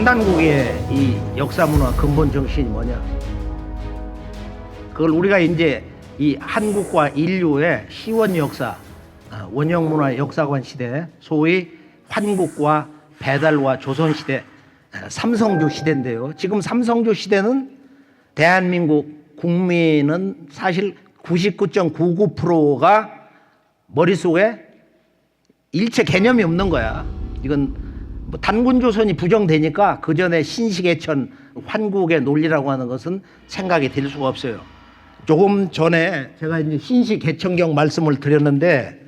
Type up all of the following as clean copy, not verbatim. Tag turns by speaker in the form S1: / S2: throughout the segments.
S1: 한단국의 이 역사 문화 근본 정신이 뭐냐? 그걸 우리가 이제 이 한국과 인류의 시원 역사, 원형 문화 역사관 시대, 소위 환국과 배달과 조선 시대, 삼성조 시대인데요. 지금 삼성조 시대는 대한민국 국민은 사실 99.99%가 머릿속에 일체 개념이 없는 거야. 이건 뭐 단군조선이 부정되니까 그 전에 신시개천 환국의 논리라고 하는 것은 생각이 될 수가 없어요. 조금 전에 제가 이제 신시개천경 말씀을 드렸는데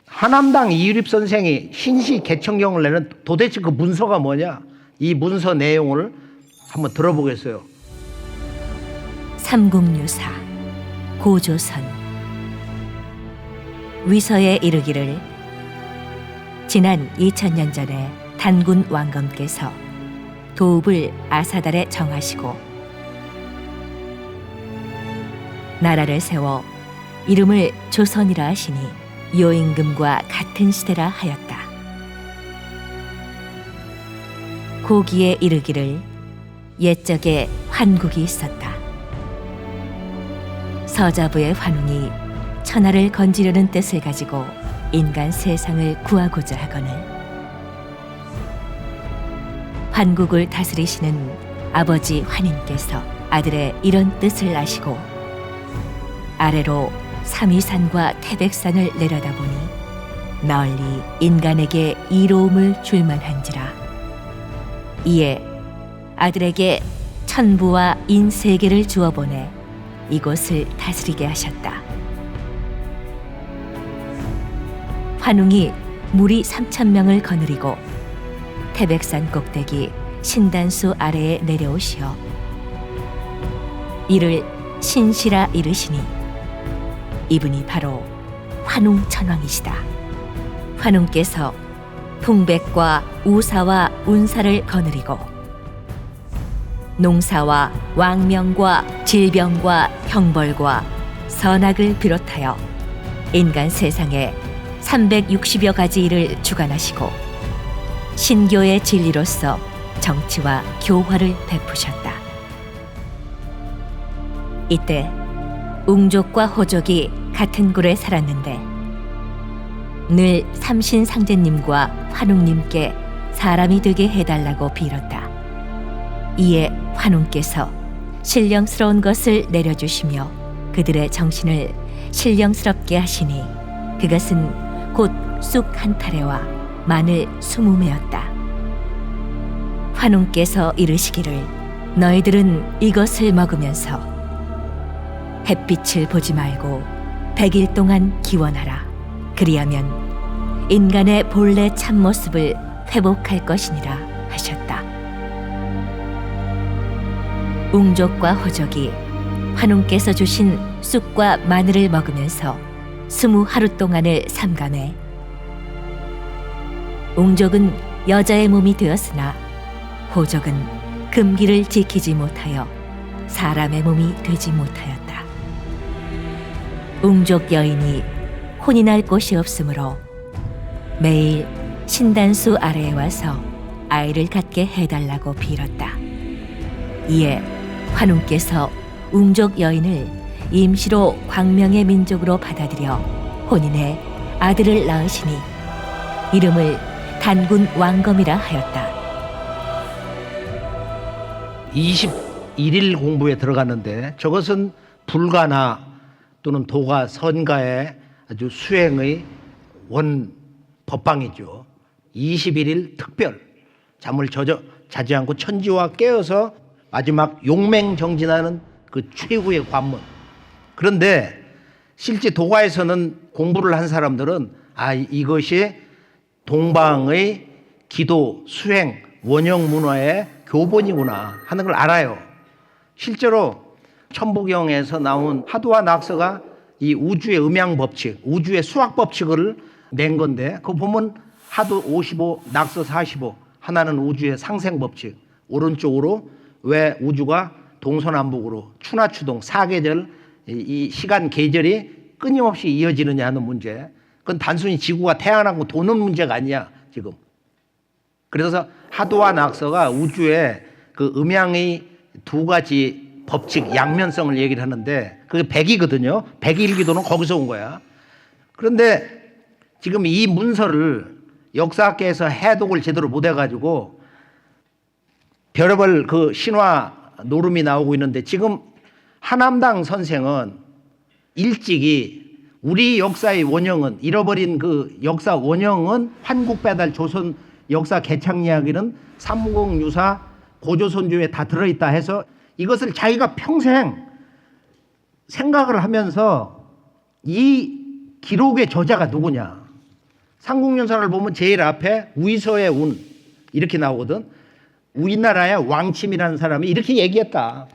S1: 하남당 이유립 선생이 신시개천경을 내는 도대체 그 문서가 뭐냐? 이 문서 내용을 한번 들어보겠어요.
S2: 삼국유사 고조선 위서에 이르기를 지난 2000년 전에 단군 왕검께서 도읍을 아사달에 정하시고 나라를 세워 이름을 조선이라 하시니 요임금과 같은 시대라 하였다. 고기에 이르기를 옛적에 환국이 있었다. 서자부의 환웅이 천하를 건지려는 뜻을 가지고 인간 세상을 구하고자 하거늘 환국을 다스리시는 아버지 환인께서 아들의 이런 뜻을 아시고 아래로 삼위산과 태백산을 내려다보니 널리 인간에게 이로움을 줄만한지라. 이에 아들에게 천부와 인세계를 주어 보내 이곳을 다스리게 하셨다. 환웅이 무리 3000명을 거느리고 태백산 꼭대기 신단수 아래에 내려오시어 이를 신시라 이르시니 이분이 바로 환웅천왕이시다. 환웅께서 풍백과 우사와 운사를 거느리고 농사와 왕명과 질병과 형벌과 선악을 비롯하여 인간 세상에 360여 가지 일을 주관하시고 신교의 진리로서 정치와 교화를 베푸셨다. 이때 웅족과 호족이 같은 굴에 살았는데 늘 삼신상제님과 환웅님께 사람이 되게 해달라고 빌었다. 이에 환웅께서 신령스러운 것을 내려주시며 그들의 정신을 신령스럽게 하시니 그것은 곧 쑥 한 타래와 마늘 20매였다. 환웅께서 이르시기를 너희들은 이것을 먹으면서 햇빛을 보지 말고 100일 동안 기원하라. 그리하면 인간의 본래 참모습을 회복할 것이니라 하셨다. 웅족과 호족이 환웅께서 주신 쑥과 마늘을 먹으면서 20하루 동안을 삼가매 웅족은 여자의 몸이 되었으나 호족은 금기를 지키지 못하여 사람의 몸이 되지 못하였다. 웅족 여인이 혼이 날 곳이 없으므로 매일 신단수 아래에 와서 아이를 갖게 해달라고 빌었다. 이에 환웅께서 웅족 여인을 임시로 광명의 민족으로 받아들여 혼인해 아들을 낳으시니 이름을 단군 왕검이라 하였다.
S1: 21일 공부에 들어갔는데 저것은 불가나 또는 도가 선가의 아주 수행의 원 법방이죠. 21일 특별 잠을 자지 않고 천지와 깨어서 마지막 용맹정진하는 그 최후의 관문. 그런데 실제 도가에서는 공부를 한 사람들은 이것이 동방의 기도, 수행, 원형 문화의 교본이구나 하는 걸 알아요. 실제로 천부경에서 나온 하두와 낙서가 이 우주의 음양 법칙, 우주의 수학 법칙을 낸 건데 그거 보면 하두 55, 낙서 45, 하나는 우주의 상생 법칙, 오른쪽으로 왜 우주가 동서남북으로 추나추동 4계절 이 시간 계절이 끊임없이 이어지느냐 하는 문제. 그건 단순히 지구가 태어나고 도는 문제가 아니야 지금. 그래서 하도와 낙서가 우주의 그 음양의 두 가지 법칙, 양면성을 얘기를 하는데 그게 백이거든요. 백일기도는 거기서 온 거야. 그런데 지금 이 문서를 역사학계에서 해독을 제대로 못 해가지고 별의별 그 신화 노름이 나오고 있는데 지금 하남당 선생은 일찍이 우리 역사의 원형은 잃어버린 그 역사 원형은 환국배달 조선 역사 개창 이야기는 삼국유사 고조선조에 다 들어있다 해서 이것을 자기가 평생 생각을 하면서 이 기록의 저자가 누구냐. 삼국연사를 보면 제일 앞에 위서의 운 이렇게 나오거든. 우리나라의 왕침이라는 사람이 이렇게 얘기했다.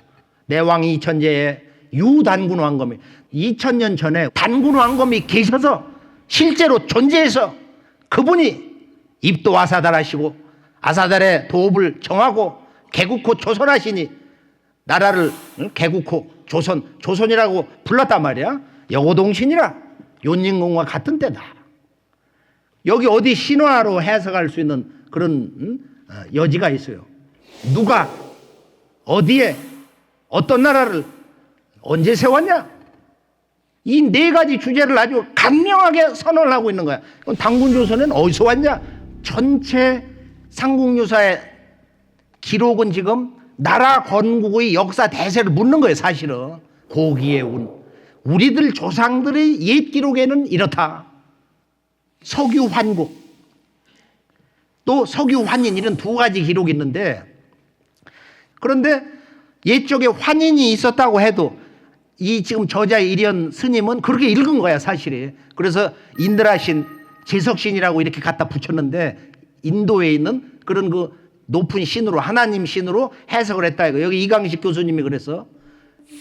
S1: 내 왕이 이천제에 유단군 왕검이 2000년 전에 단군 왕검이 계셔서 실제로 존재해서 그분이 입도 아사달하시고 아사달의 도읍을 정하고 개국호 조선하시니 나라를 개국호 조선이라고 불렀단 말이야. 여고동신이라 윤인공과 같은 때다. 여기 어디 신화로 해석할 수 있는 그런 여지가 있어요. 누가 어디에 어떤 나라를 언제 세웠냐? 이 네 가지 주제를 아주 간명하게 선언을 하고 있는 거야. 그럼 단군조선은 어디서 왔냐? 전체 삼국유사의 기록은 지금 나라 건국의 역사 대세를 묻는 거예요. 사실은 고기의 운 우리들 조상들의 옛 기록에는 이렇다. 석유환국 또 석유환인 이런 두 가지 기록이 있는데 그런데 옛적에 환인이 있었다고 해도 이 지금 저자의 일현 스님은 그렇게 읽은 거야 사실이. 그래서 인드라신 제석신이라고 이렇게 갖다 붙였는데 인도에 있는 그런 그 높은 신으로 하나님 신으로 해석을 했다 이거. 여기 이강식 교수님이 그래서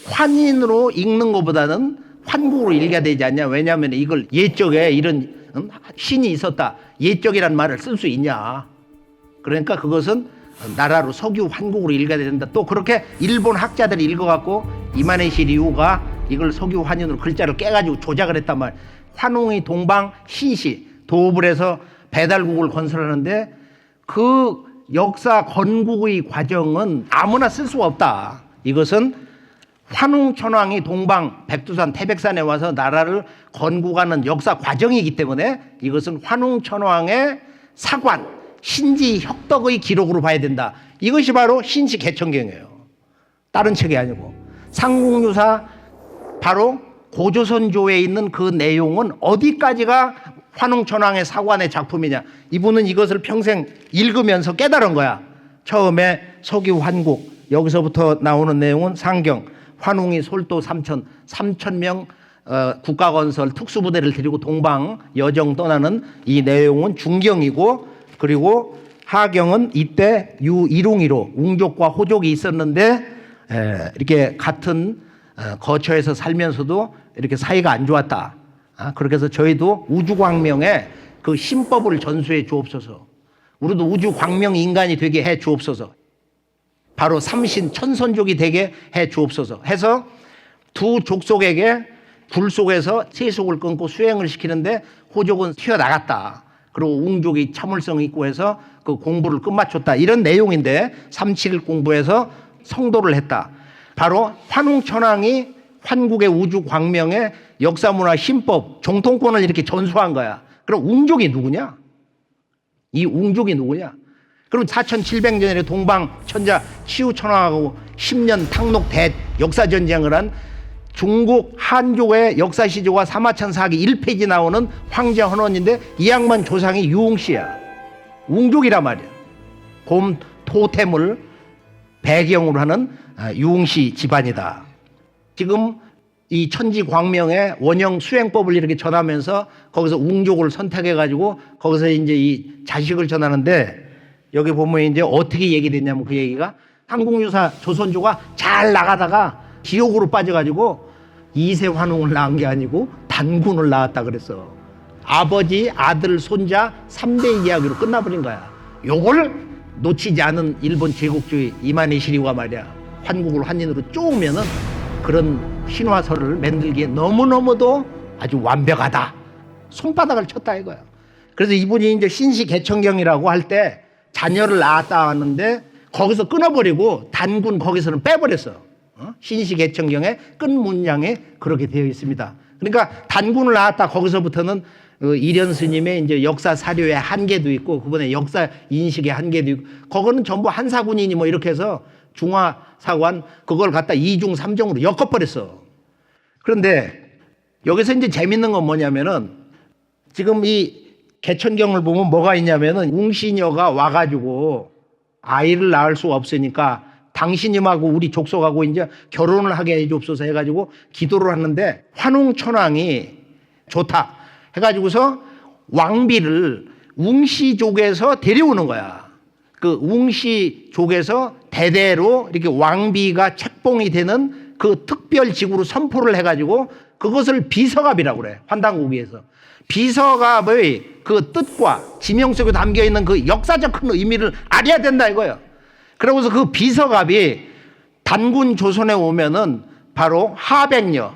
S1: 환인으로 읽는 것보다는 환국으로 읽어야 되지 않냐. 왜냐하면 이걸 옛적에 이런 신이 있었다 옛적이란 말을 쓸 수 있냐. 그러니까 그것은 나라로 석유 환국으로 읽어야 된다. 또 그렇게 일본 학자들이 읽어갖고 이만해시 리우가 이걸 석유 환인으로 글자를 깨가지고 조작을 했단 말. 환웅의 동방 신시 도읍을 해서 배달국을 건설하는데 그 역사 건국의 과정은 아무나 쓸 수가 없다. 이것은 환웅천왕이 동방 백두산 태백산에 와서 나라를 건국하는 역사 과정이기 때문에 이것은 환웅천왕의 사관 신지 혁덕의 기록으로 봐야 된다. 이것이 바로 신시 개천경이에요. 다른 책이 아니고. 삼국유사 바로 고조선조에 있는 그 내용은 어디까지가 환웅천왕의 사관의 작품이냐. 이분은 이것을 평생 읽으면서 깨달은 거야. 처음에 석유환국 여기서부터 나오는 내용은 상경 환웅이 솔도 3,000명 국가건설 특수부대를 데리고 동방 여정 떠나는 이 내용은 중경이고 그리고 하경은 이때 유일웅이로 웅족과 호족이 있었는데 이렇게 같은 거처에서 살면서도 이렇게 사이가 안 좋았다. 그렇게 해서 저희도 우주광명에 그 신법을 전수해 주옵소서. 우리도 우주광명 인간이 되게 해 주옵소서. 바로 삼신 천선족이 되게 해 주옵소서 해서 두 족속에게 굴 속에서 세속을 끊고 수행을 시키는데 호족은 튀어나갔다. 그리고 웅족이 참을성이 있고 해서 그 공부를 끝마쳤다. 이런 내용인데 3.7 공부해서 성도를 했다. 바로 환웅천왕이 환국의 우주광명의 역사문화 신법 정통권을 이렇게 전수한 거야. 그럼 웅족이 누구냐? 이 웅족이 누구냐? 그럼 4700년에 동방 천자 치우천왕하고 10년 탕록 대 역사전쟁을 한 중국 한족의 역사시조와 사마천사기 1페이지 나오는 황제 헌원인데 이 양반 조상이 유웅씨야. 웅족이란 말이야. 곰 토템을 배경으로 하는 유웅씨 집안이다. 지금 이 천지광명의 원형 수행법을 이렇게 전하면서 거기서 웅족을 선택해가지고 거기서 이제 이 자식을 전하는데 여기 보면 이제 어떻게 얘기됐냐면 그 얘기가 삼국유사 조선조가 잘 나가다가 지옥으로 빠져가지고 이세 환웅을 낳은 게 아니고 단군을 낳았다 그랬어. 아버지, 아들, 손자 3대 이야기로 끝나버린 거야. 요걸 놓치지 않은 일본 제국주의 이만희 시리와 말이야. 환국을 환인으로 쪼으면은 그런 신화설을 만들기에 너무너무도 아주 완벽하다. 손바닥을 쳤다 이거야. 그래서 이분이 이제 신시 개천경이라고 할 때 자녀를 낳았다 하는데 거기서 끊어버리고 단군 거기서는 빼버렸어. 신시개천경의 끝 문장에 그렇게 되어 있습니다. 그러니까 단군을 낳았다 거기서부터는 이련 스님의 이제 역사 사료의 한계도 있고 그분의 역사 인식의 한계도 있고 그거는 전부 한사군이니 뭐 이렇게 해서 중화사관 그걸 갖다 2중 3중으로 엮어버렸어. 그런데 여기서 이제 재밌는 건 뭐냐면은 지금 이 개천경을 보면 뭐가 있냐면은 웅시녀가 와가지고 아이를 낳을 수가 없으니까 당신님하고 우리 족속하고 이제 결혼을 하게 해주옵소서 해가지고 기도를 하는데 환웅천왕이 좋다 해가지고서 왕비를 웅시족에서 데려오는 거야. 그 웅시족에서 대대로 이렇게 왕비가 책봉이 되는 그 특별직으로 선포를 해가지고 그것을 비서갑이라고 그래. 환단고기에서. 비서갑의 그 뜻과 지명 속에 담겨 있는 그 역사적 큰 의미를 알아야 된다 이거예요. 그러고서 그 비서갑이 단군 조선에 오면은 바로 하백녀,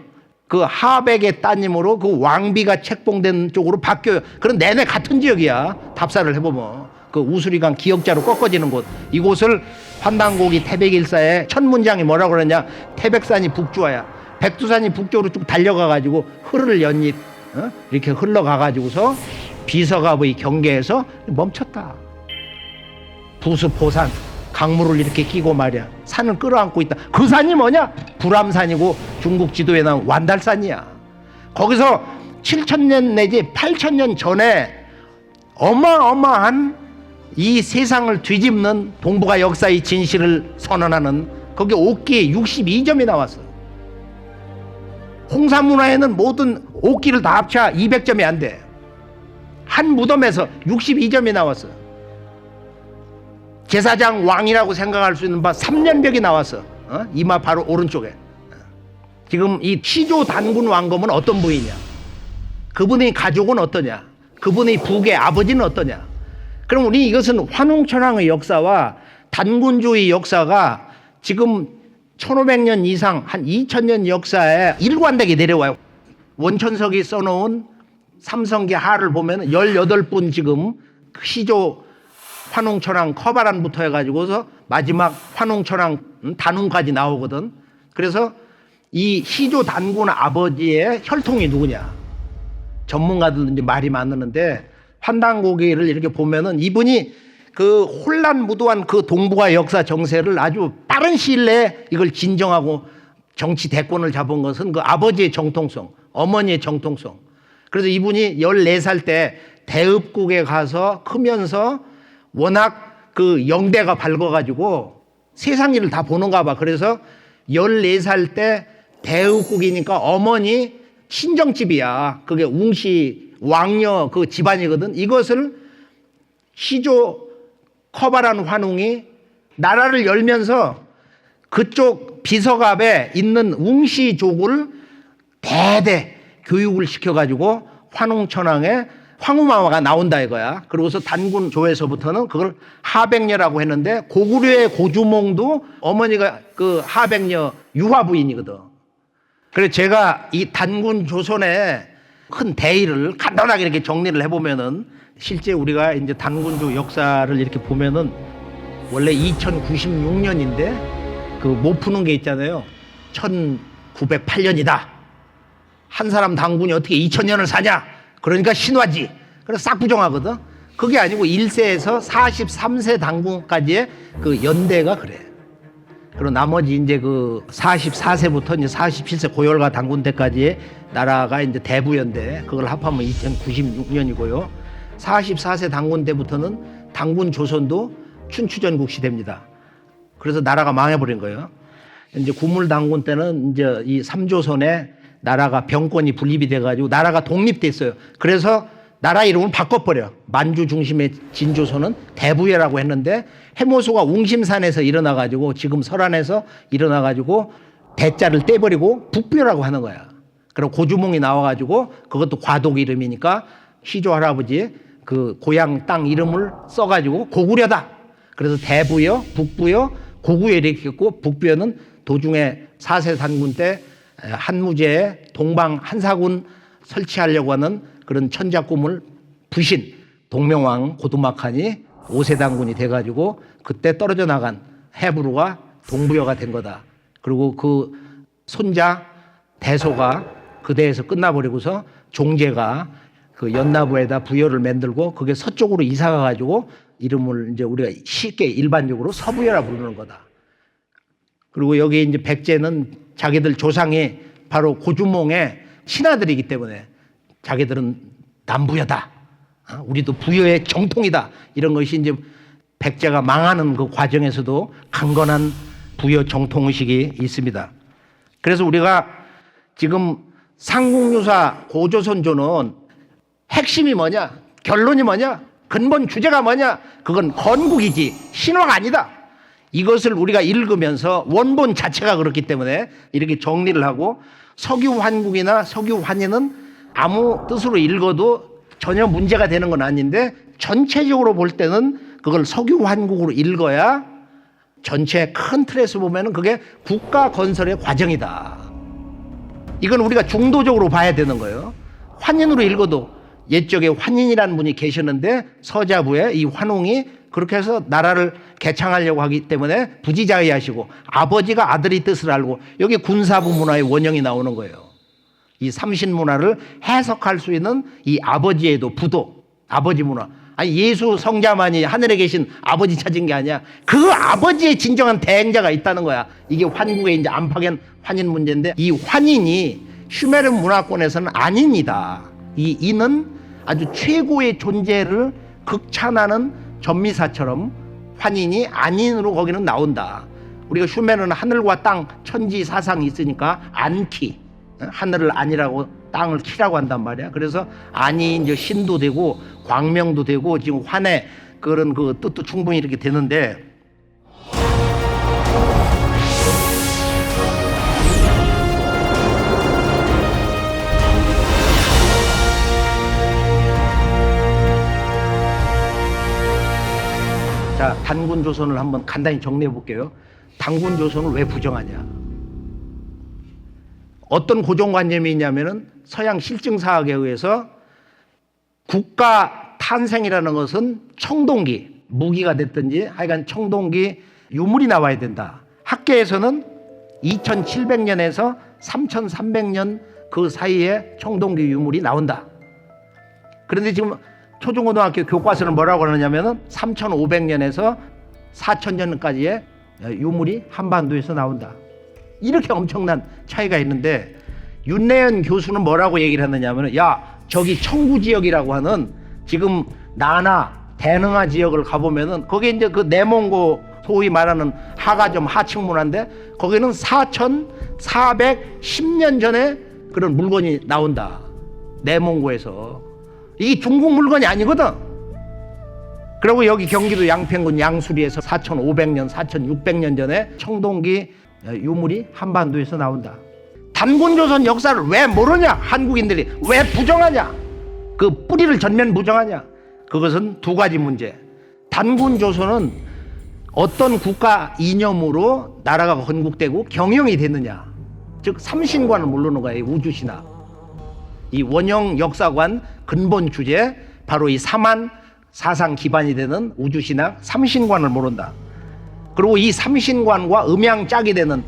S1: 그 하백의 따님으로 그 왕비가 책봉된 쪽으로 바뀌어요. 그런 내내 같은 지역이야. 답사를 해보면. 그 우수리강 기역자로 꺾어지는 곳. 이곳을 환단고기 태백일사의 첫 문장이 뭐라고 그러냐. 태백산이 북주하야. 백두산이 북쪽으로 쭉 달려가가지고 흐를 연잎 이렇게 흘러가가지고서 비서갑의 경계에서 멈췄다. 부수포산 강물을 이렇게 끼고 말이야. 산을 끌어안고 있다. 그 산이 뭐냐? 불암산이고 중국 지도에 나온 완달산이야. 거기서 7,000년 내지 8,000년 전에 어마어마한 이 세상을 뒤집는 동북아 역사의 진실을 선언하는 거기 옥기에 62점이 나왔어. 홍사문화에는 모든 옥기를 다 합쳐 200점이 안 돼. 한 무덤에서 62점이 나왔어. 제사장 왕이라고 생각할 수 있는 바 3년벽이 나왔어. 이마 바로 오른쪽에. 지금 이 시조 단군 왕검은 어떤 분이냐? 그분의 가족은 어떠냐? 그분의 부계 아버지는 어떠냐? 그럼 우리 이것은 환웅천왕의 역사와 단군주의 역사가 지금 1500년 이상 한 2000년 역사에 일관되게 내려와요. 원천석이 써놓은 삼성기 하를 보면 18분 지금 시조 환웅천왕 커바란부터 해가지고서 마지막 환웅천왕 단웅까지 나오거든. 그래서 이 시조 단군 아버지의 혈통이 누구냐? 전문가들도 이제 말이 많았는데 환단고기를 이렇게 보면은 이분이 그 혼란무도한 그 동북아 역사 정세를 아주 빠른 시일 내에 이걸 진정하고 정치 대권을 잡은 것은 그 아버지의 정통성, 어머니의 정통성. 그래서 이분이 14살 때 대읍국에 가서 크면서 워낙 그 영대가 밝아가지고 세상 일을 다 보는가 봐. 그래서 14살 때 대읍국이니까 어머니 친정집이야. 그게 웅시 왕녀 그 집안이거든. 이것을 시조 커바란 환웅이 나라를 열면서 그쪽 비서갑에 있는 웅시족을 대대 교육을 시켜가지고 환웅천왕의 황후마마가 나온다 이거야. 그러고서 단군조에서부터는 그걸 하백녀라고 했는데 고구려의 고주몽도 어머니가 그 하백녀 유화부인이거든. 그래서 제가 이 단군 조선의 큰 대의를 간단하게 이렇게 정리를 해보면은 실제 우리가 이제 단군조 역사를 이렇게 보면은 원래 2096년인데 그 못 푸는 게 있잖아요. 1908년이다. 한 사람 단군이 어떻게 2000년을 사냐? 그러니까 신화지. 그래서 싹 부정하거든. 그게 아니고 1세에서 43세 단군까지의 그 연대가 그래. 그리고 나머지 이제 그 44세부터 이제 47세 고열가 단군 때까지의 나라가 이제 대부연대. 그걸 합하면 2096년이고요. 44세 단군 때부터는 단군 조선도 춘추전국 시대입니다. 그래서 나라가 망해버린 거예요. 이제 구물 단군 때는 이제 이 3조선에 나라가 병권이 분립이 돼가지고 나라가 독립됐어요. 그래서 나라 이름을 바꿔버려. 만주 중심의 진조선은 대부여라고 했는데 해모소가 웅심산에서 일어나가지고 지금 설안에서 일어나가지고 대자를 떼버리고 북부여라고 하는 거야. 그리고 고주몽이 나와가지고 그것도 과독 이름이니까 시조 할아버지 그 고향 땅 이름을 써가지고 고구려다. 그래서 대부여, 북부여, 고구여 이렇게 했고 북부여는 도중에 4세 단군 때 한무제에 동방 한사군 설치하려고 하는 그런 천자 꿈을 부신 동명왕 고두막한이 5세 단군이 돼가지고 그때 떨어져 나간 헤브루가 동부여가 된 거다. 그리고 그 손자 대소가 그 대에서 끝나버리고서 종제가 그 연나부에다 부여를 만들고 그게 서쪽으로 이사가 가지고 이름을 이제 우리가 쉽게 일반적으로 서부여라 부르는 거다. 그리고 여기 이제 백제는 자기들 조상이 바로 고주몽의 신하들이기 때문에 자기들은 남부여다. 우리도 부여의 정통이다. 이런 것이 이제 백제가 망하는 그 과정에서도 강건한 부여 정통의식이 있습니다. 그래서 우리가 지금 삼국유사 고조선조는 핵심이 뭐냐? 결론이 뭐냐? 근본 주제가 뭐냐? 그건 건국이지 신화가 아니다. 이것을 우리가 읽으면서 원본 자체가 그렇기 때문에 이렇게 정리를 하고 석유환국이나 석유환인은 아무 뜻으로 읽어도 전혀 문제가 되는 건 아닌데 전체적으로 볼 때는 그걸 석유환국으로 읽어야 전체 큰 틀에서 보면은 그게 국가 건설의 과정이다. 이건 우리가 중도적으로 봐야 되는 거예요. 환인으로 읽어도 옛적에 환인이라는 분이 계셨는데 서자부에 이 환웅이 그렇게 해서 나라를 개창하려고 하기 때문에 부지자의하시고 아버지가 아들의 뜻을 알고 여기 군사부 문화의 원형이 나오는 거예요. 이 삼신 문화를 해석할 수 있는 이 아버지에도 부도, 아버지 문화. 아니 예수 성자만이 하늘에 계신 아버지 찾은 게 아니야. 그 아버지의 진정한 대행자가 있다는 거야. 이게 환국의 이제 안팎의 환인 문제인데 이 환인이 슈메르 문화권에서는 안인이다. 이 인은 아주 최고의 존재를 극찬하는 전미사처럼 환인이 안인으로 거기는 나온다. 우리가 슈메르는 하늘과 땅, 천지, 사상이 있으니까 안키, 하늘을 안이라고 땅을 키라고 한단 말이야. 그래서 안이 이제 신도 되고 광명도 되고 지금 환의 그런 그 뜻도 충분히 이렇게 되는데 자, 단군 조선을 한번 간단히 정리해 볼게요. 단군 조선을 왜 부정하냐? 어떤 고정관념이 있냐면은 서양 실증사학에 의해서 국가 탄생이라는 것은 청동기, 무기가 됐든지 하여간 청동기 유물이 나와야 된다. 학계에서는 2700년에서 3300년 그 사이에 청동기 유물이 나온다. 그런데 지금 초중고등학교 교과서는 뭐라고 하느냐면은 3500년에서 4000년까지의 유물이 한반도에서 나온다. 이렇게 엄청난 차이가 있는데 윤내연 교수는 뭐라고 얘기를 했느냐면 야 저기 청구지역이라고 하는 지금 나나 대능하 지역을 가보면은 거기 이제 그 내몽고 소위 말하는 하가점 하층 문화인데 거기는 4410년 전에 그런 물건이 나온다. 내몽고에서 이게 중국 물건이 아니거든. 그리고 여기 경기도 양평군 양수리에서 4500년 4600년 전에 청동기 유물이 한반도에서 나온다. 단군조선 역사를 왜 모르냐? 한국인들이 왜 부정하냐? 그 뿌리를 전면 부정하냐? 그것은 두 가지 문제. 단군조선은 어떤 국가 이념으로 나라가 건국되고 경영이 됐느냐? 즉 삼신관을 모르는 거야. 이 우주신학. 이 원형 역사관 근본 주제 바로 이 사만 사상 기반이 되는 우주신학 삼신관을 모른다. 그리고 이 삼신관과 음양짝이 되는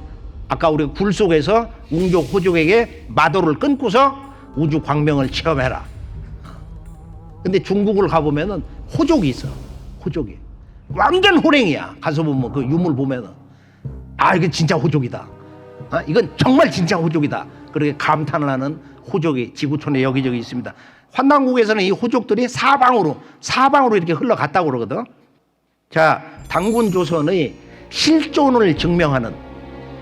S1: 아까 우리가 굴 속에서 웅족 호족에게 마도를 끊고서 우주 광명을 체험해라. 근데 중국을 가보면은 호족이 있어. 호족이 완전 호랭이야. 가서 보면 그 유물 보면은 아 이건 진짜 호족이다. 이건 정말 진짜 호족이다. 그렇게 감탄을 하는 호족이 지구촌에 여기저기 있습니다. 환단국에서는 이 호족들이 사방으로 이렇게 흘러갔다고 그러거든. 자, 단군 조선의 실존을 증명하는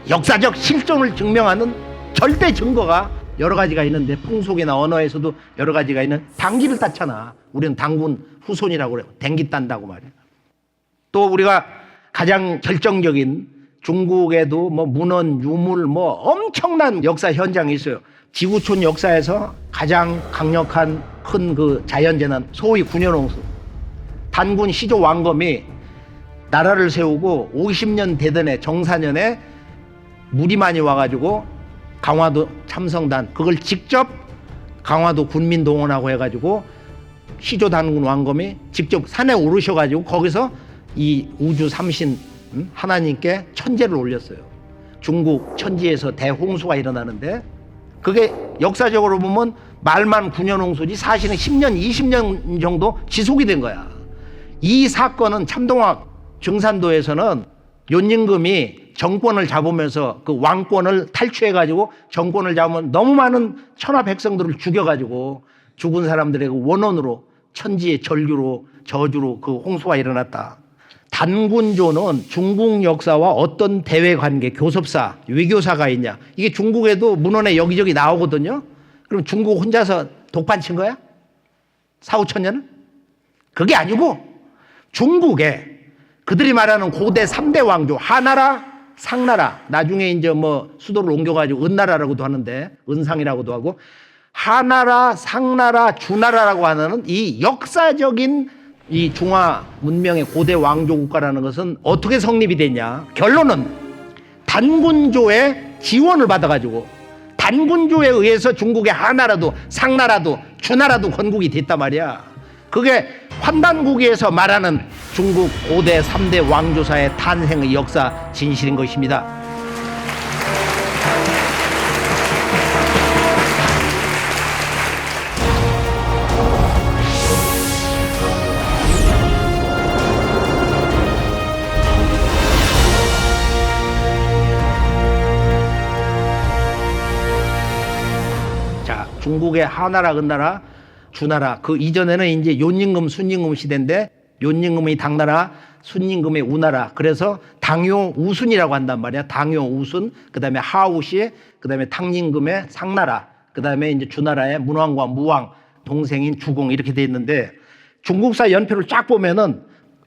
S1: 역사적 실존을 증명하는 절대 증거가 여러 가지가 있는데 풍속이나 언어에서도 여러 가지가 있는 당기를 땄잖아. 우리는 단군 후손이라고 그래요. 댕기 딴다고 말이야. 또 우리가 가장 결정적인 중국에도 뭐 문헌, 유물 뭐 엄청난 역사 현장이 있어요. 지구촌 역사에서 가장 강력한 큰 그 자연재난 소위 군현홍수. 단군 시조 왕검이 나라를 세우고 50년 되던 정사년에 물이 많이 와가지고 강화도 참성단 그걸 직접 강화도 군민 동원하고 해가지고 시조 단군 왕검이 직접 산에 오르셔가지고 거기서 이 우주 삼신 하나님께 천제를 올렸어요. 중국 천지에서 대홍수가 일어나는데 그게 역사적으로 보면 말만 9년 홍수지 사실은 10년, 20년 정도 지속이 된 거야. 이 사건은 참동학 증산도에서는 윤임금이 정권을 잡으면서 그 왕권을 탈취해가지고 정권을 잡으면 너무 많은 천하 백성들을 죽여가지고 죽은 사람들의 그 원혼으로 천지의 절규로 저주로 그 홍수가 일어났다. 단군조는 중국 역사와 어떤 대외 관계, 교섭사, 외교사가 있냐. 이게 중국에도 문헌에 여기저기 나오거든요. 그럼 중국 혼자서 독판 친 거야? 4, 5천 년을? 그게 아니고 중국에 그들이 말하는 고대 3대 왕조, 하나라, 상나라, 나중에 이제 뭐 수도를 옮겨가지고 은나라라고도 하는데, 은상이라고도 하고, 하나라, 상나라, 주나라라고 하는 이 역사적인 이 중화 문명의 고대 왕조 국가라는 것은 어떻게 성립이 됐냐? 결론은 단군조의 지원을 받아가지고 단군조에 의해서 중국의 하나라도 상나라도 주나라도 건국이 됐단 말이야. 그게 환단국에서 말하는 중국 고대 3대 왕조사의 탄생의 역사 진실인 것입니다. 자, 중국의 하나라, 은나라, 주나라, 그 이전에는 이제 윤임금, 순임금 시대인데 윤임금의 당나라, 순임금의 우나라. 그래서 당요 우순이라고 한단 말이야. 당요 우순, 그다음에 하우시, 그다음에 탕림금의 상나라, 그다음에 이제 주나라의 문왕과 무왕 동생인 주공 이렇게 돼 있는데 중국사 연표를 쫙 보면은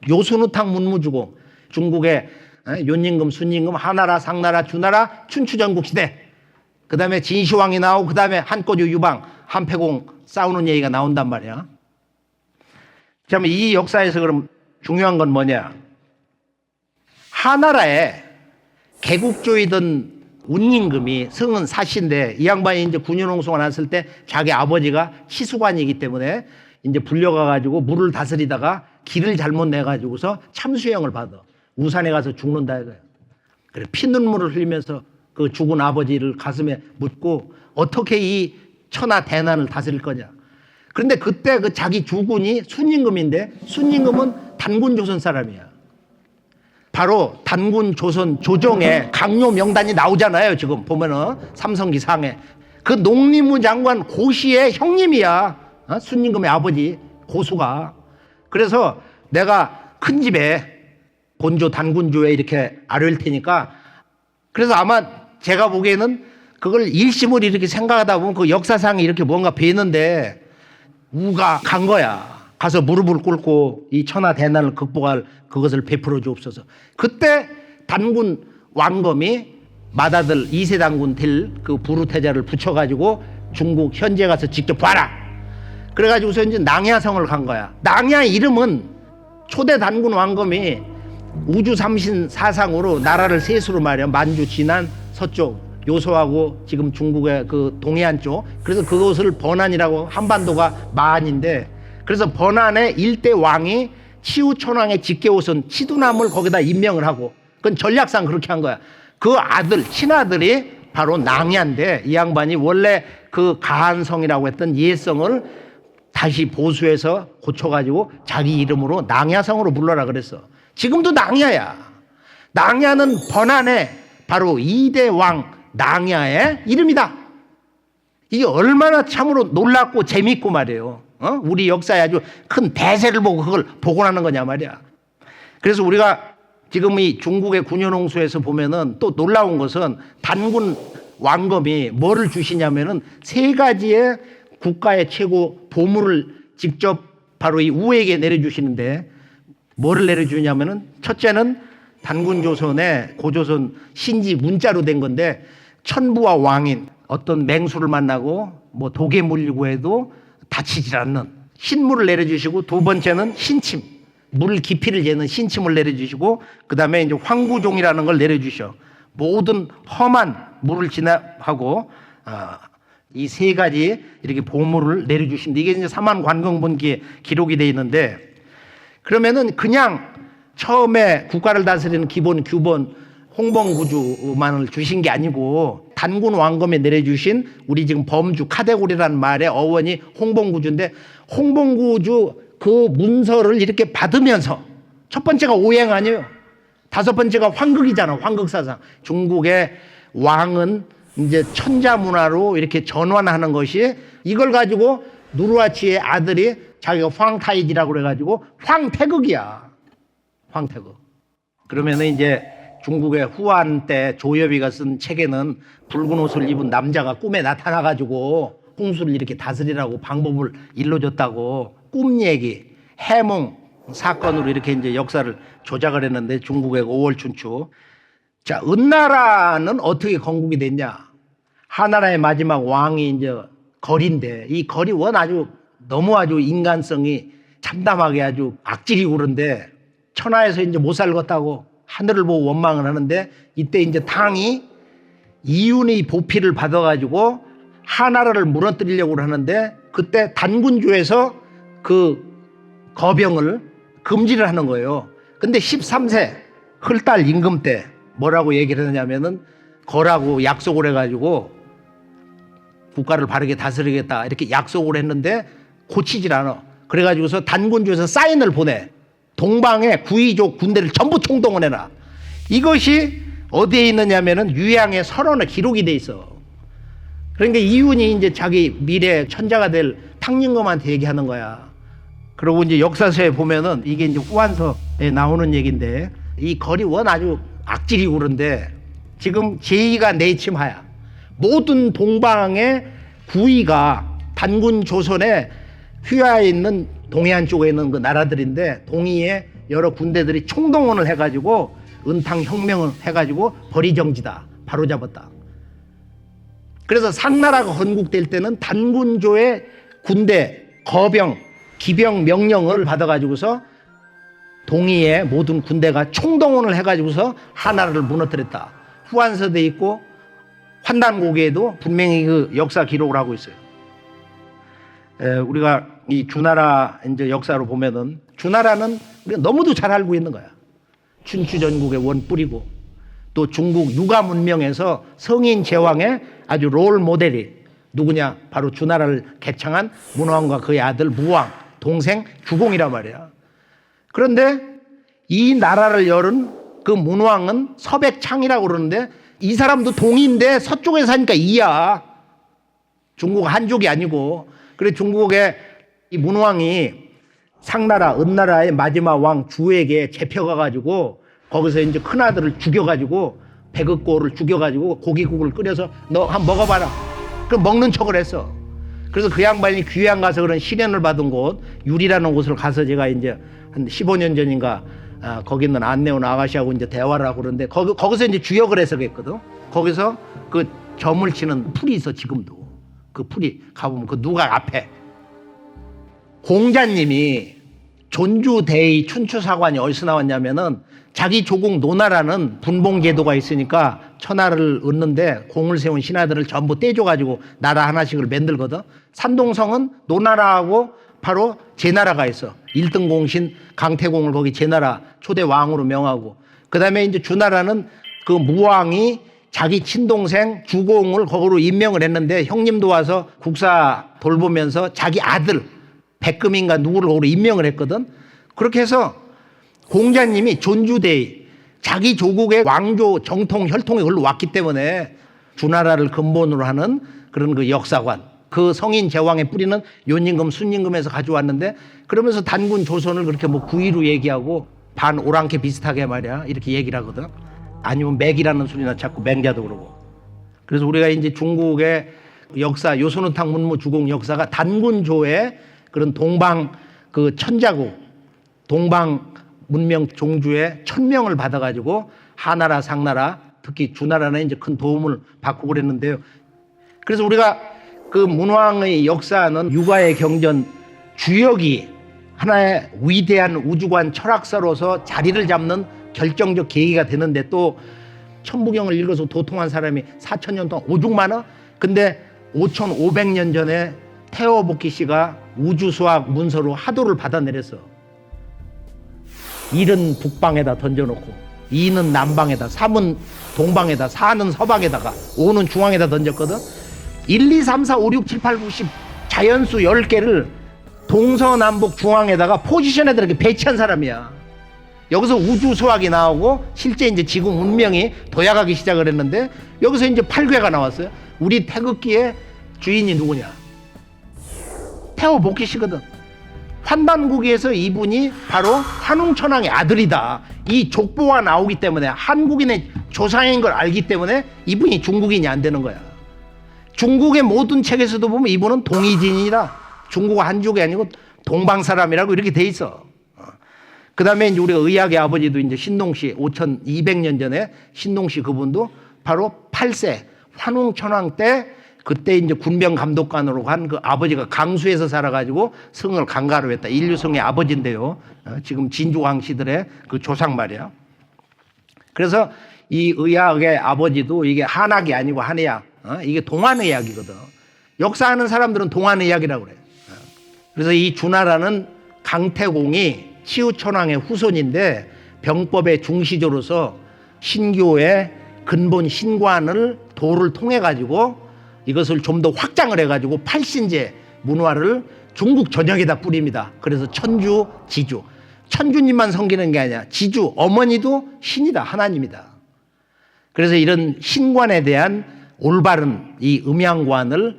S1: 요순우탕 문무주공, 중국의 윤임금, 순임금, 하나라, 상나라, 주나라, 춘추전국 시대. 그다음에 진시황이 나오고 그다음에 한꼬주 유방, 한패공 싸우는 얘기가 나온단 말이야. 그러면 이 역사에서 그럼 중요한 건 뭐냐? 하나라에 개국조이던 운임금이 성은 사시인데 이 양반이 이제 군윤홍수가 났을 때 자기 아버지가 치수관이기 때문에 이제 불려가가지고 물을 다스리다가 길을 잘못 내가지고서 참수형을 받아. 우산에 가서 죽는다 이거야. 그래 피눈물을 흘리면서 그 죽은 아버지를 가슴에 묻고 어떻게 이 천하 대난을 다스릴 거냐. 그런데 그때 그 자기 주군이 순임금인데 순임금은 단군 조선 사람이야. 바로 단군 조선 조정에 강요 명단이 나오잖아요. 지금 보면은 삼성기 상에 그 농림부 장관 고시의 형님이야. 순임금의 아버지 고수가. 그래서 내가 큰 집에 본조 단군조에 이렇게 아뢰일 테니까 그래서 아마 제가 보기에는 그걸 일심을 이렇게 생각하다 보면 그 역사상에 이렇게 뭔가 뵈는데 우가 간 거야. 가서 무릎을 꿇고 이 천하 대난을 극복할 그것을 베풀어 주옵소서. 그때 단군 왕검이 맏아들 2세 단군 될 그 부르태자를 붙여가지고 중국 현지에 가서 직접 봐라. 그래가지고서 이제 낭야성을 간 거야. 낭야 이름은 초대 단군 왕검이 우주 삼신 사상으로 나라를 셋으로 말이야. 만주, 진안, 서쪽 요소하고 지금 중국의 그 동해안 쪽. 그래서 그것을 번안이라고, 한반도가 마안인데 그래서 번안의 일대 왕이 치우천왕의 직계호선 치두남을 거기다 임명을 하고 그건 전략상 그렇게 한 거야. 그 아들, 친아들이 바로 낭야인데 이 양반이 원래 그 가한성이라고 했던 예성을 다시 보수해서 고쳐가지고 자기 이름으로 낭야성으로 불러라 그랬어. 지금도 낭야야. 낭야는 번안의 바로 2대 왕 낭야의 이름이다. 이게 얼마나 참으로 놀랍고 재밌고 말이에요. 우리 역사에 아주 큰 대세를 보고 그걸 복원하는 거냐 말이야. 그래서 우리가 지금 이 중국의 군윤홍수에서 보면은 또 놀라운 것은 단군 왕검이 뭐를 주시냐면은 세 가지의 국가의 최고 보물을 직접 바로 이 우에게 내려주시는데 뭐를 내려주냐면은 첫째는 단군 조선의 고조선 신지 문자로 된 건데 천부와 왕인 어떤 맹수를 만나고 뭐 독에 물리고 해도 다치질 않는 신물을 내려주시고 두 번째는 신침, 물 깊이를 재는 신침을 내려주시고 그 다음에 이제 황구종이라는 걸 내려주셔. 모든 험한 물을 진압하고 이 세 가지 이렇게 보물을 내려주십니다. 이게 이제 사만 관공분기에 기록이 되어 있는데, 그러면은 그냥 처음에 국가를 다스리는 기본 규본 홍범구주만을 주신 게 아니고 단군 왕검에 내려주신 우리 지금 범주 카테고리라는 말의 어원이 홍범구주인데, 홍범구주 그 문서를 이렇게 받으면서 첫 번째가 오행 아니에요. 다섯 번째가 환극이잖아. 환극사상. 중국의 왕은 이제 천자 문화로 이렇게 전환하는 것이, 이걸 가지고 누르하치의 아들이 자기가 황타이지라고 그래가지고 황태극이야. 황태극. 그러면은 이제 중국의 후한 때 조엽이가 쓴 책에는 붉은 옷을 입은 남자가 꿈에 나타나가지고 홍수를 이렇게 다스리라고 방법을 일러줬다고 꿈 얘기, 해몽 사건으로 이렇게 이제 역사를 조작을 했는데, 중국의 5월 춘추. 자, 은나라는 어떻게 건국이 됐냐? 하나라의 마지막 왕이 이제 거리인데, 이 거리 원 너무 아주 인간성이 참담하게 아주 악질이고 그런데, 천하에서 이제 못 살겠다고 하늘을 보고 원망을 하는데, 이때 이제 탕이 이윤의 보필을 받아가지고 하나라를 무너뜨리려고 하는데, 그때 단군주에서 그 거병을 금지를 하는 거예요. 근데 13세 흘달 임금 때 뭐라고 얘기를 했냐면은, 거라고 약속을 해가지고 국가를 바르게 다스리겠다 이렇게 약속을 했는데 고치질 않아. 그래가지고서 단군주에서 사인을 보내. 동방의 구이족 군대를 전부 총동원해라. 이것이 어디에 있느냐면은 유양의 설원에 기록이 돼 있어. 그러니까 이윤이 이제 자기 미래 천자가 될 탕림검한테 얘기하는 거야. 그리고 이제 역사서에 보면은 이게 이제 후한서에 나오는 얘기인데, 이 거리 원 아주 악질이고 그런데 지금 제2가 내침하야. 모든 동방의 구이가 단군 조선에 휘하에 있는 동해안 쪽에 있는 그 나라들인데, 동의에 여러 군대들이 총동원을 해가지고 은탕혁명을 해가지고 벌이정지다 바로잡았다. 그래서 상나라가 건국될 때는 단군조의 군대 거병 기병 명령을 받아가지고서 동의의 모든 군대가 총동원을 해가지고서 하나라를 무너뜨렸다. 후한서돼 있고 환단고개에도 분명히 그 역사 기록을 하고 있어요. 우리가 이 주나라 이제 역사로 보면은, 주나라는 우리가 너무도 잘 알고 있는 거야. 춘추 전국의 원뿔이고, 또 중국 유가 문명에서 성인 제왕의 아주 롤 모델이 누구냐? 바로 주나라를 개창한 문왕과 그의 아들 무왕, 동생 주공이란 말이야. 그런데 이 나라를 열은 그 문왕은 서백창이라고 그러는데, 이 사람도 동인데 서쪽에 사니까 이야. 중국 한족이 아니고. 그래 중국의 이 문왕이 상나라, 은나라의 마지막 왕 주에게 잡혀가가지고 거기서 이제 큰아들을 죽여가지고 백읍고를 죽여가지고 고기국을 끓여서 너 한번 먹어봐라. 그럼 먹는 척을 했어. 그래서 그 양반이 귀양 가서 그런 시련을 받은 곳, 유리라는 곳을 가서 제가 이제 한 15년 전인가 거기 있는 안내원 아가씨하고 이제 대화를 하고 그러는데, 거기서 이제 주역을 해석했거든. 거기서 그 점을 치는 풀이 있어, 지금도. 그 풀이 가보면 그 누가 앞에 공자님이 존주대의 춘추사관이 어디서 나왔냐면은, 자기 조국 노나라는 분봉제도가 있으니까 천하를 얻는데 공을 세운 신하들을 전부 떼줘가지고 나라 하나씩을 만들거든. 산동성은 노나라하고 바로 제나라가 있어. 1등 공신 강태공을 거기 제나라 초대 왕으로 명하고, 그 다음에 이제 주나라는 그 무왕이 자기 친동생 주공을 거기로 임명을 했는데, 형님도 와서 국사 돌보면서 자기 아들 백금인가 누구를 거기로 임명을 했거든. 그렇게 해서 공자님이 존주대의 자기 조국의 왕조 정통 혈통이 걸로 왔기 때문에 주나라를 근본으로 하는 그런 그 역사관, 그 성인 제왕의 뿌리는 요임금 순임금에서 가져왔는데, 그러면서 단군 조선을 그렇게 뭐 구이로 얘기하고 반 오랑캐 비슷하게 말이야 이렇게 얘기를 하거든. 아니면 맥이라는 소리나 자꾸 맹자도 그러고. 그래서 우리가 이제 중국의 역사, 요소누탕 문무 주공 역사가 단군조의 그런 동방 그 천자국, 동방 문명 종주의 천명을 받아가지고 하나라, 상나라, 특히 주나라는 이제 큰 도움을 받고 그랬는데요. 그래서 우리가 그 문왕의 역사는 육아의 경전 주역이 하나의 위대한 우주관 철학사로서 자리를 잡는 결정적 계기가 되는데, 또 천부경을 읽어서 도통한 사람이 4,000년 동안 오죽 많아? 근데 5,500년 전에 태어복기 씨가 우주수학 문서로 하도를 받아내렸어. 1은 북방에다 던져놓고 2는 남방에다, 3은 동방에다, 4는 서방에다가, 5는 중앙에다 던졌거든. 1, 2, 3, 4, 5, 6, 7, 8, 9, 10 자연수 10개를 동서남북 중앙에다가 포지션에다 이렇게 배치한 사람이야. 여기서 우주수학이 나오고 실제 이제 지구 문명이 도약하기 시작을 했는데, 여기서 이제 8괴가 나왔어요. 우리 태극기의 주인이 누구냐? 태어복기 씨거든. 환단국에서 이분이 바로 환웅천왕의 아들이다. 이 족보가 나오기 때문에, 한국인의 조상인 걸 알기 때문에 이분이 중국인이 안 되는 거야. 중국의 모든 책에서도 보면 이분은 동이진이라, 중국 한족이 아니고 동방 사람이라고 이렇게 돼 있어. 그 다음에 이제 우리가 의학의 아버지도 이제 신동씨, 5,200년 전에 신동씨 그분도 바로 8세 환웅천왕 때, 그때 이제 군병 감독관으로 간 그 아버지가 강수에서 살아가지고 성을 강가로 했다. 인류성의 아버지인데요. 지금 진주왕 씨들의 그 조상 말이야. 그래서 이 의학의 아버지도 이게 한학이 아니고 한의학, 이게 동안의학이거든. 역사하는 사람들은 동안의학이라고 그래. 그래서 이 주나라는 강태공이 치우천왕의 후손인데, 병법의 중시조로서 신교의 근본 신관을 도를 통해 가지고 이것을 좀 더 확장을 해가지고 팔신제 문화를 중국 전역에다 뿌립니다. 그래서 천주, 지주. 천주님만 섬기는 게 아니야. 지주, 어머니도 신이다. 하나님이다. 그래서 이런 신관에 대한 올바른 이 음양관을,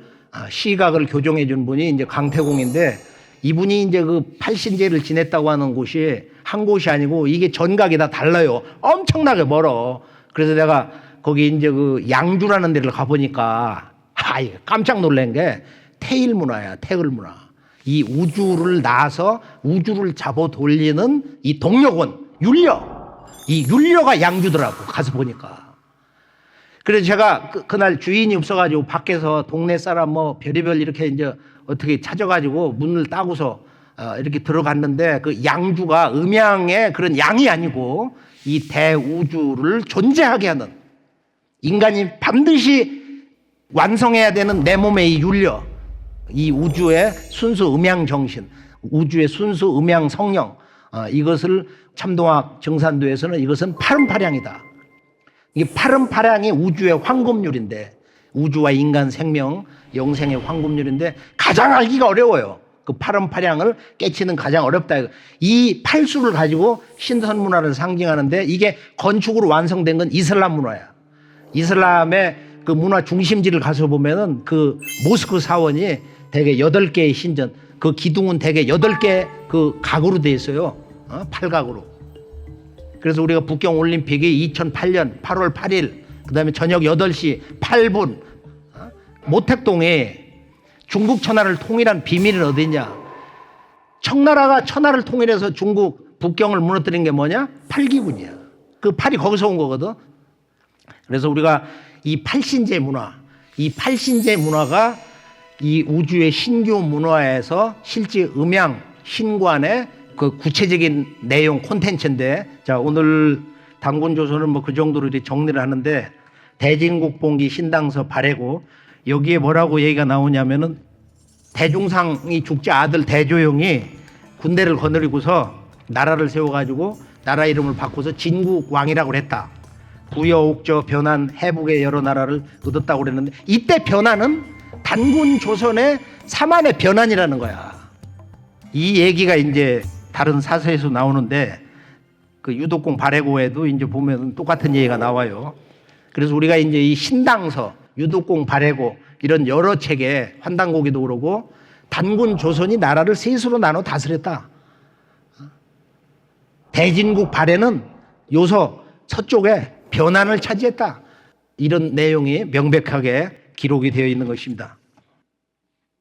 S1: 시각을 교정해 준 분이 이제 강태공인데, 이분이 이제 그 팔신제를 지냈다고 하는 곳이 한 곳이 아니고 이게 전각이 다 달라요. 엄청나게 멀어. 그래서 내가 거기 이제 그 양주라는 데를 가보니까 깜짝 놀란 게 태일 문화야. 태을 문화. 이 우주를 낳아서 우주를 잡아 돌리는 이 동력원, 율려. 이 율려가 양주더라고, 가서 보니까. 그래서 제가 그날 주인이 없어가지고 밖에서 동네 사람 뭐 별의별 이렇게 이제 어떻게 찾아가지고 문을 따고서 이렇게 들어갔는데, 그 양주가 음양의 그런 양이 아니고 이 대우주를 존재하게 하는, 인간이 반드시 완성해야 되는 내 몸의 이 율려, 이 우주의 순수 음양 정신, 우주의 순수 음양 성령, 이것을 참동학 정산도에서는 이것은 파름파량이다. 이게 파름파량이 우주의 황금률인데, 우주와 인간 생명 영생의 황금률인데 가장 알기가 어려워요. 그 파름파량을 깨치는 가장 어렵다. 이 팔수를 가지고 신선 문화를 상징하는데, 이게 건축으로 완성된 건 이슬람 문화야. 이슬람의 그 문화 중심지를 가서 보면은 그 모스크 사원이 대개 8개의 신전, 그 기둥은 대개 8개 그 각으로 돼 있어요. 8각으로. 그래서 우리가 북경 올림픽이 2008년 8월 8일, 그 다음에 저녁 8시 8분, 모택동에 중국 천하를 통일한 비밀은 어디냐? 청나라가 천하를 통일해서 중국 북경을 무너뜨린 게 뭐냐? 팔기군이야. 그 팔이 거기서 온 거거든. 그래서 우리가 이 팔신제 문화, 이 팔신제 문화가 이 우주의 신교 문화에서 실제 음양, 신관의 그 구체적인 내용 콘텐츠인데, 자, 오늘 단군조선은 뭐 그 정도로 이렇게 정리를 하는데, 대진국봉기 신당서 발해고, 여기에 뭐라고 얘기가 나오냐면은, 대중상이 죽자 아들 대조영이 군대를 거느리고서 나라를 세워가지고 나라 이름을 바꿔서 진국왕이라고 그랬다. 부여, 옥저, 변한, 해북의 여러 나라를 얻었다고 그랬는데, 이때 변한은 단군 조선의 사만의 변한이라는 거야. 이 얘기가 이제 다른 사서에서 나오는데, 그 유독공 발해고에도 이제 보면 똑같은 얘기가 나와요. 그래서 우리가 이제 이 신당서, 유독공 발해고 이런 여러 책에, 환단고기도 그러고, 단군 조선이 나라를 셋으로 나눠 다스렸다. 대진국 발해는 요서 서쪽에 변한을 차지했다. 이런 내용이 명백하게 기록이 되어 있는 것입니다.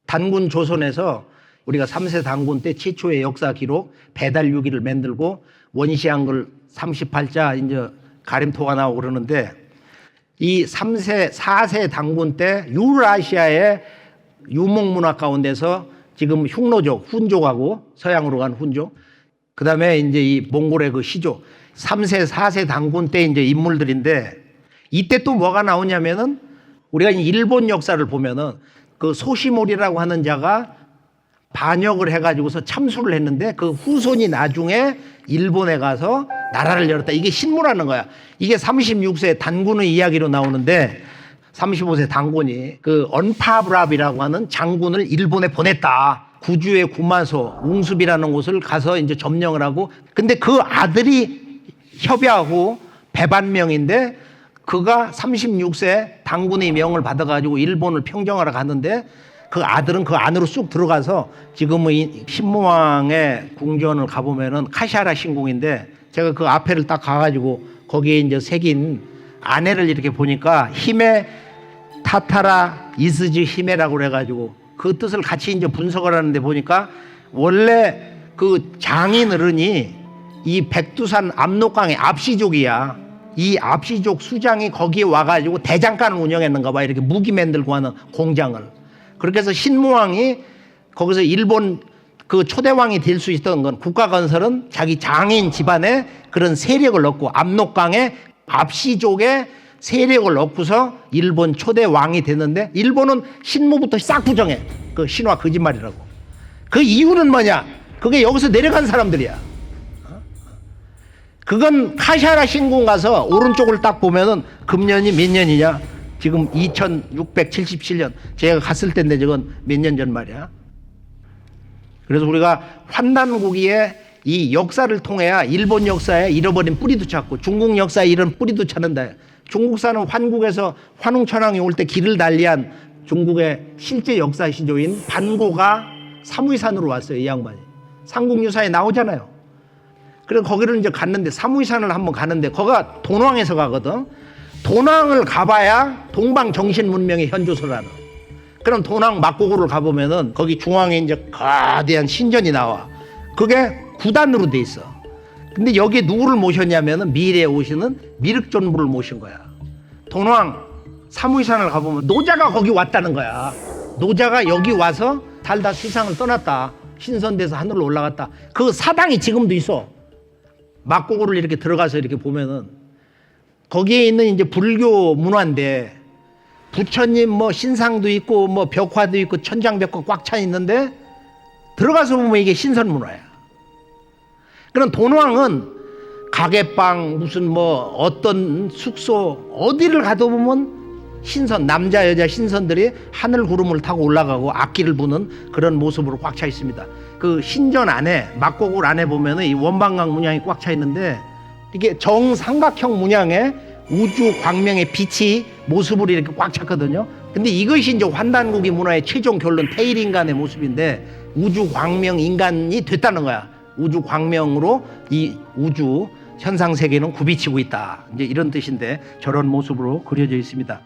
S1: 단군 조선에서 우리가 3세 단군 때 최초의 역사 기록 배달유기를 만들고 원시 한글 38자 이제 가림토가 나오고 그러는데, 이 3세, 4세 단군 때 유라시아의 유목문화 가운데서 지금 흉노족, 훈족하고 서양으로 간 훈족, 그 다음에 이제 이 몽골의 그 시족, 3세, 4세 단군 때 이제 인물들인데, 이때 또 뭐가 나오냐면은, 우리가 일본 역사를 보면은 그 소시모리라고 하는 자가 반역을 해가지고서 참수를 했는데 그 후손이 나중에 일본에 가서 나라를 열었다. 이게 신무라는 거야. 이게 36세 단군의 이야기로 나오는데 35세 단군이 그 언파브랍이라고 하는 장군을 일본에 보냈다. 구주의 구마소 웅습이라는 곳을 가서 이제 점령을 하고, 근데 그 아들이 협야후 배반명인데 그가 36세 단군의 명을 받아가지고 일본을 평정하러 갔는데 그 아들은 그 안으로 쑥 들어가서 지금의 신무왕의 궁전을 가보면은 카시하라 신궁인데, 제가 그 앞에를 딱 가가지고 거기에 이제 새긴 안에를 이렇게 보니까 히메 타타라 이스즈 히메라고 그래가지고 그 뜻을 같이 이제 분석을 하는데 보니까 원래 그 장인 어른이 이 백두산 압록강의 압시족이야. 이 압시족 수장이 거기에 와가지고 대장간을 운영했는가 봐. 이렇게 무기 만들고 하는 공장을. 그렇게 해서 신무왕이 거기서 일본 그 초대왕이 될 수 있던 건, 국가 건설은 자기 장인 집안에 그런 세력을 넣고 압록강의 압시족의 세력을 얻고서 일본 초대왕이 됐는데, 일본은 신무부터 싹 부정해. 그 신화 거짓말이라고. 그 이유는 뭐냐? 그게 여기서 내려간 사람들이야. 그건 카시하라 신궁 가서 오른쪽을 딱 보면은 금년이 몇 년이냐? 지금 2677년. 제가 갔을 때인데 저건 몇 년 전 말이야. 그래서 우리가 환단고기에 이 역사를 통해야 일본 역사에 잃어버린 뿌리도 찾고 중국 역사에 잃은 뿌리도 찾는다. 중국사는 환국에서 환웅천왕이 올 때 길을 달리한 중국의 실제 역사 시조인 반고가 사무이산으로 왔어요. 이 양반이. 삼국유사에 나오잖아요. 그래서 거기를 이제 갔는데, 사무이산을 한번 가는데 거기가 돈왕에서 가거든. 돈왕을 가봐야 동방정신문명의 현주소라는. 그럼 돈왕 막고구를 가보면은 거기 중앙에 이제 거대한 신전이 나와. 그게 9단으로 돼 있어. 근데 여기에 누구를 모셨냐면은 미래에 오시는 미륵존부를 모신 거야. 돈왕 사무이산을 가보면 노자가 거기 왔다는 거야. 노자가 여기 와서 살다 세상을 떠났다. 신선돼서 하늘로 올라갔다. 그 사당이 지금도 있어. 막고구를 이렇게 들어가서 이렇게 보면은 거기에 있는 이제 불교 문화인데, 부처님 뭐 신상도 있고 뭐 벽화도 있고 천장벽화 꽉 차 있는데 들어가서 보면 이게 신선 문화야. 그럼 돈왕은 가게방 무슨 뭐 어떤 숙소 어디를 가도 보면 신선, 남자 여자 신선들이 하늘 구름을 타고 올라가고 악기를 부는 그런 모습으로 꽉 차 있습니다. 그 신전 안에 막고굴 안에 보면은 이 원방각 문양이 꽉 차 있는데, 이게 정삼각형 문양의 우주 광명의 빛이 모습으로 이렇게 꽉 찼거든요. 근데 이것이 이제 환단고기 문화의 최종 결론, 태일인간의 모습인데 우주 광명 인간이 됐다는 거야. 우주 광명으로 이 우주 현상 세계는 굽이치고 있다. 이제 이런 뜻인데 저런 모습으로 그려져 있습니다.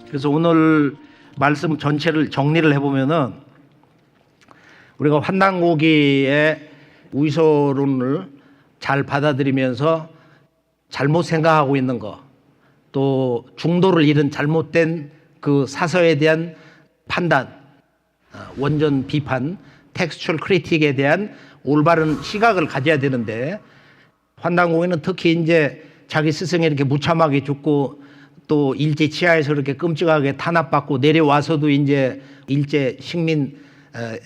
S1: 그래서 오늘 말씀 전체를 정리를 해보면은 우리가 환단고기의 우의소론을 잘 받아들이면서 잘못 생각하고 있는 거, 또 중도를 잃은 잘못된 그 사서에 대한 판단, 원전 비판, 텍스추얼 크리틱에 대한 올바른 시각을 가져야 되는데, 환단고기는 특히 이제 자기 스승이 이렇게 무참하게 죽고 또 일제 치하에서 이렇게 끔찍하게 탄압받고 내려와서도 이제 일제 식민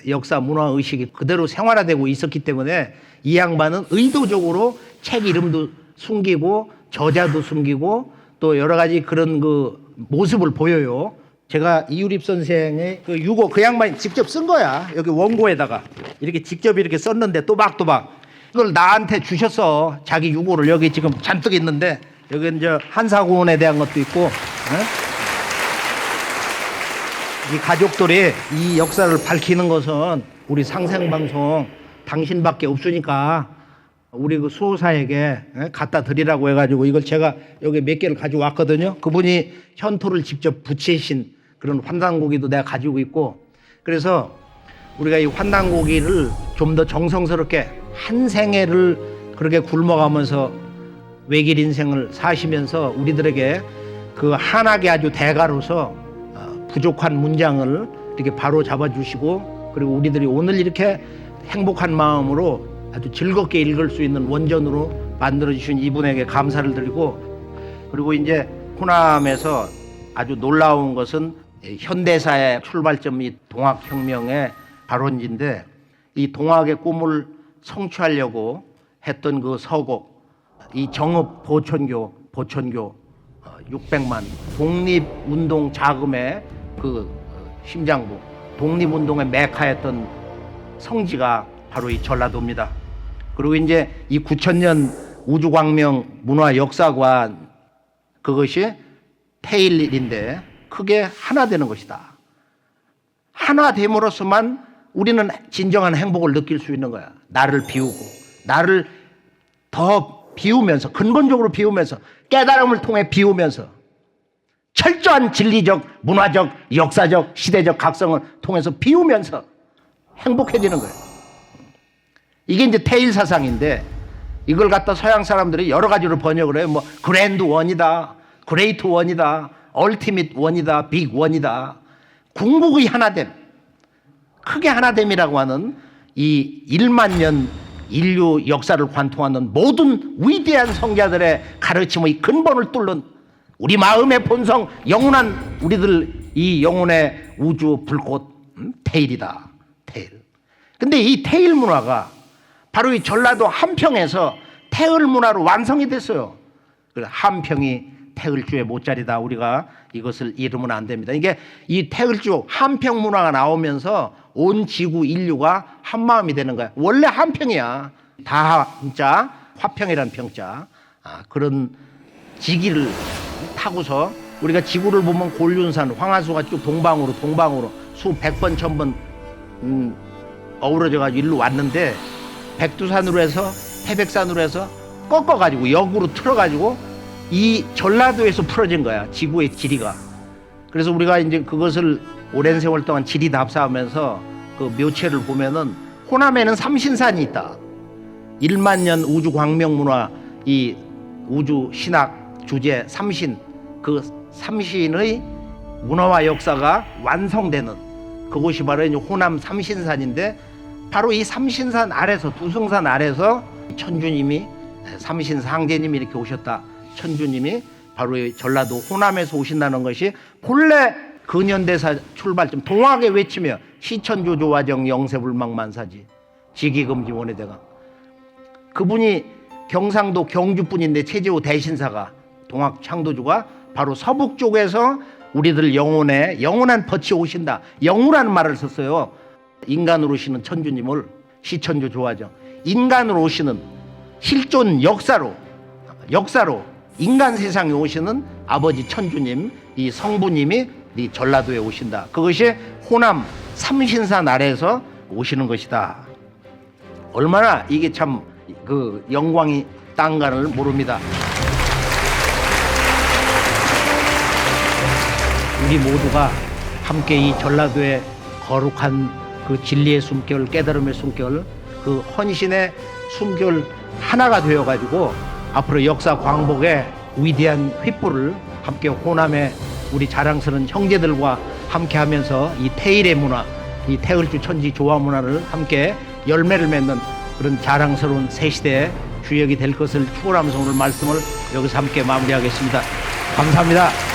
S1: 역사 문화 의식이 그대로 생활화되고 있었기 때문에 이 양반은 의도적으로 책 이름도 숨기고 저자도 숨기고 또 여러 가지 그런 그 모습을 보여요. 제가 이유립 선생의 그 유고 그 양반이 직접 쓴 거야. 여기 원고에다가 이렇게 직접 이렇게 썼는데 또박또박 이걸 나한테 주셨어. 자기 유고를 여기 지금 잔뜩 있는데, 여기 이제 한사고원에 대한 것도 있고, 이 가족들이 이 역사를 밝히는 것은 우리 상생방송 당신밖에 없으니까 우리 그 수호사에게 갖다 드리라고 해가지고 이걸 제가 여기 몇 개를 가져왔거든요. 그분이 현토를 직접 붙이신 그런 환단고기도 내가 가지고 있고, 그래서 우리가 이 환단고기를 좀 더 정성스럽게 한 생애를 그렇게 굶어가면서 외길 인생을 사시면서 우리들에게 그 한학의 아주 대가로서 부족한 문장을 이렇게 바로 잡아주시고, 그리고 우리들이 오늘 이렇게 행복한 마음으로 아주 즐겁게 읽을 수 있는 원전으로 만들어주신 이분에게 감사를 드리고, 그리고 이제 호남에서 아주 놀라운 것은 현대사의 출발점이 동학혁명의 발원지인데 이 동학의 꿈을 성취하려고 했던 그 서곡, 이 정읍 보천교 600만 독립운동 자금의 그 심장부, 독립운동의 메카였던 성지가 바로 이 전라도입니다. 그리고 이제 이 9000년 우주광명 문화역사관 그것이 태일인데 크게 하나 되는 것이다. 하나 됨으로써만 우리는 진정한 행복을 느낄 수 있는 거야. 나를 비우고 나를 더 비우면서 근본적으로 비우면서 깨달음을 통해 비우면서 철저한 진리적, 문화적, 역사적, 시대적 각성을 통해서 비우면서 행복해지는 거예요. 이게 이제 태일 사상인데 이걸 갖다 서양 사람들이 여러 가지로 번역을 해요. 뭐 그랜드 원이다, 그레이트 원이다, 얼티밋 원이다, 빅 원이다. 궁극의 하나됨, 크게 하나됨이라고 하는 이 1만 년 인류 역사를 관통하는 모든 위대한 성자들의 가르침의 근본을 뚫는 우리 마음의 본성, 영원한 우리들 이 영혼의 우주 불꽃 태일이다. 태일. 근데 이 태일 문화가 바로 이 전라도 함평에서 태을 문화로 완성이 됐어요. 그래서 함평이 태을주의 못자리다. 우리가 이것을 잃으면 안 됩니다. 이게 이 태을주 함평 문화가 나오면서 온 지구 인류가 한 마음이 되는 거야. 원래 함평이야. 다함자, 화평이라는 평자. 그런 지기를 타고서 우리가 지구를 보면 곤륜산, 황하수가 쭉 동방으로 수백 번, 천번 어우러져가지고 일로 왔는데 백두산으로 해서 태백산으로 해서 꺾어가지고 역으로 틀어가지고 이 전라도에서 풀어진 거야. 지구의 지리가. 그래서 우리가 이제 그것을 오랜 세월 동안 지리 답사하면서 그 묘체를 보면은 호남에는 삼신산이 있다. 1만 년 우주 광명 문화 이 우주 신학 주제 삼신, 그 삼신의 문화와 역사가 완성되는 그곳이 바로 이제 호남 삼신산인데 바로 이 삼신산 아래서 두성산 아래서 천주님이 삼신 상제님이 이렇게 오셨다. 천주님이 바로 이 전라도 호남에서 오신다는 것이 본래 근현대사 출발점 동학에 외치며 시천조 조화정 영세불망만사지 지기금지 원해대가 그분이 경상도 경주분인데 최재호 대신사가 동학 창도주가 바로 서북 쪽에서 우리들 영원한 벗이 오신다. 영우라는 말을 썼어요. 인간으로 오시는 천주님을 시천조 조화정 인간으로 오시는 실존 역사로 인간 세상에 오시는 아버지 천주님 이 성부님이 이 전라도에 오신다. 그것이 호남 삼신산 아래에서 오시는 것이다. 얼마나 이게 참 그 영광이 땅간을 모릅니다. 우리 모두가 함께 이 전라도의 거룩한 그 진리의 숨결, 깨달음의 숨결, 그 헌신의 숨결 하나가 되어가지고 앞으로 역사 광복의 위대한 횃불을 함께 호남의 우리 자랑스러운 형제들과 함께하면서 이 태일의 문화, 이 태을주 천지 조화 문화를 함께 열매를 맺는 그런 자랑스러운 새 시대의 주역이 될 것을 축원하면서 오늘 말씀을 여기서 함께 마무리하겠습니다. 감사합니다.